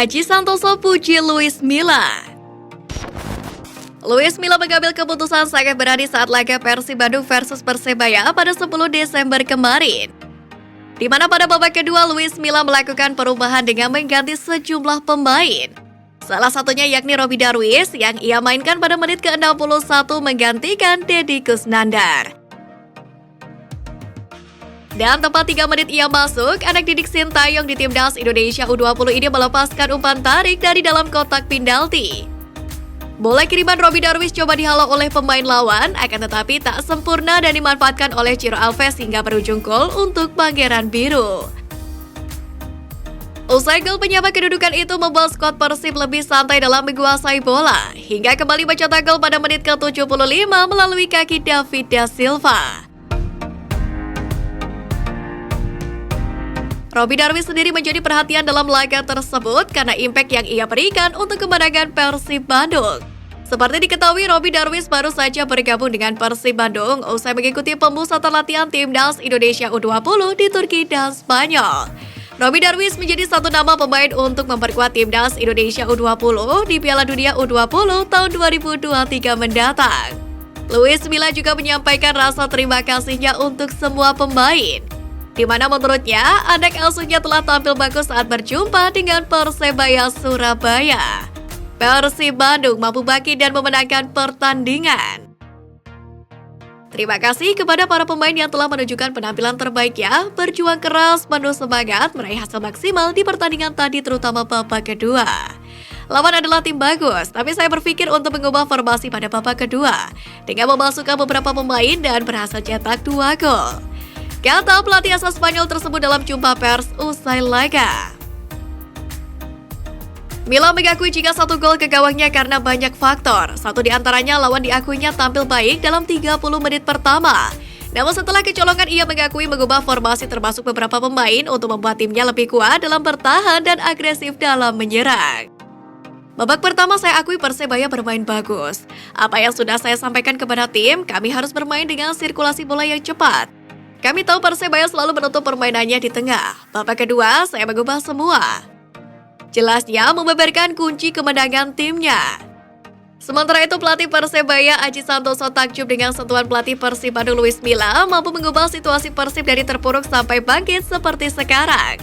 Aji Santoso puji Luis Milla. Luis Milla mengambil keputusan sangat berani saat laga Persib Bandung versus Persebaya pada 10 Desember kemarin. Di mana pada babak kedua Luis Milla melakukan perubahan dengan mengganti sejumlah pemain. Salah satunya yakni Robby Darwish yang ia mainkan pada menit ke-61 menggantikan Deddy Kusnandar. Dan tepat 3 menit ia masuk, anak didik Sintayong di Timnas Indonesia U20 ini melepaskan umpan tarik dari dalam kotak penalti. Bola kiriman Robby Darwish coba dihalau oleh pemain lawan, akan tetapi tak sempurna dan dimanfaatkan oleh Ciro Alves hingga berujung gol untuk Pangeran Biru. Usai gol penyama kedudukan itu membuat skuad Persib lebih santai dalam menguasai bola, hingga kembali mencetak gol pada menit ke-75 melalui kaki David da Silva. Robby Darwish sendiri menjadi perhatian dalam laga tersebut karena impact yang ia berikan untuk kemenangan Persib Bandung. Seperti diketahui, Robby Darwish baru saja bergabung dengan Persib Bandung usai mengikuti pemusatan latihan Timnas Indonesia U20 di Turki dan Spanyol. Robby Darwish menjadi satu nama pemain untuk memperkuat Timnas Indonesia U20 di Piala Dunia U20 tahun 2023 mendatang. Luis Milla juga menyampaikan rasa terima kasihnya untuk semua pemain, di mana menurutnya anak asuhnya telah tampil bagus saat berjumpa dengan Persebaya Surabaya. Persib Bandung mampu bangkit dan memenangkan pertandingan. Terima kasih kepada para pemain yang telah menunjukkan penampilan terbaiknya, berjuang keras, penuh semangat, meraih hasil maksimal di pertandingan tadi terutama babak kedua. Lawan adalah tim bagus, tapi saya berpikir untuk mengubah formasi pada babak kedua dengan memasukkan beberapa pemain dan berhasil cetak 2 gol. Kata pelatih asal Spanyol tersebut dalam jumpa pers usai laga. Milla mengakui jika 1 gol ke gawangnya karena banyak faktor. Satu di antaranya lawan diakuinya tampil baik dalam 30 menit pertama. Namun setelah kecolongan ia mengakui mengubah formasi termasuk beberapa pemain untuk membuat timnya lebih kuat dalam bertahan dan agresif dalam menyerang. Babak pertama saya akui Persebaya bermain bagus. Apa yang sudah saya sampaikan kepada tim, kami harus bermain dengan sirkulasi bola yang cepat. Kami tahu Persebaya selalu menutup permainannya di tengah. Babak kedua, saya mengubah semua. Jelasnya membeberkan kunci kemenangan timnya. Sementara itu, pelatih Persebaya Aji Santoso takjub dengan sentuhan pelatih Persib Bandung Luis Milla mampu mengubah situasi Persib dari terpuruk sampai bangkit seperti sekarang.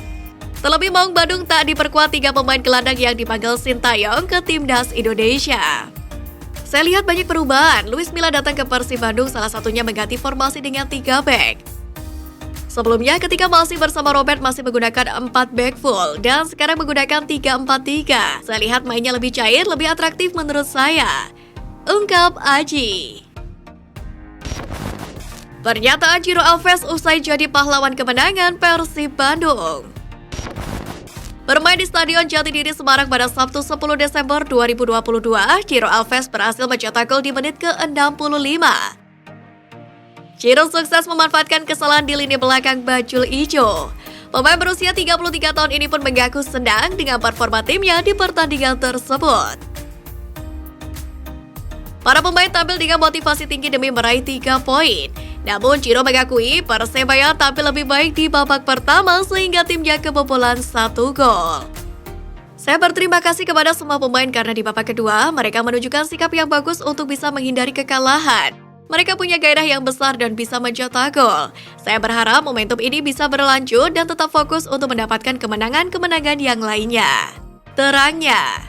Terlebih Maung Bandung tak diperkuat 3 pemain gelandang yang dipanggil Sintayong ke Timnas Indonesia. Saya lihat banyak perubahan. Luis Milla datang ke Persib Bandung salah satunya mengganti formasi dengan 3 back. Sebelumnya ketika masih bersama Robert masih menggunakan 4 back full dan sekarang menggunakan 3-4-3. Saya lihat mainnya lebih cair, lebih atraktif menurut saya, ungkap Aji. Pernyataan Ciro Alves usai jadi pahlawan kemenangan Persib Bandung. Bermain di Stadion Jatidiri Semarang pada Sabtu 10 Desember 2022, Ciro Alves berhasil mencetak gol di menit ke-65. Ciro sukses memanfaatkan kesalahan di lini belakang bajul ijo. Pemain berusia 33 tahun ini pun mengaku senang dengan performa timnya di pertandingan tersebut. Para pemain tampil dengan motivasi tinggi demi meraih 3 poin. Namun Ciro mengakui Persebaya tampil lebih baik di babak pertama sehingga timnya kebobolan 1 gol. Saya berterima kasih kepada semua pemain karena di babak kedua mereka menunjukkan sikap yang bagus untuk bisa menghindari kekalahan. Mereka punya gairah yang besar dan bisa mencetak gol. Saya berharap momentum ini bisa berlanjut dan tetap fokus untuk mendapatkan kemenangan-kemenangan yang lainnya, terangnya.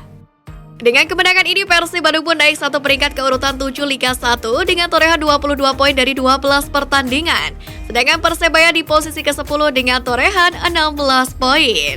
Dengan kemenangan ini, Persib Bandung pun naik 1 peringkat ke urutan 7 Liga 1 dengan torehan 22 poin dari 12 pertandingan. Sedangkan Persebaya di posisi ke-10 dengan torehan 16 poin.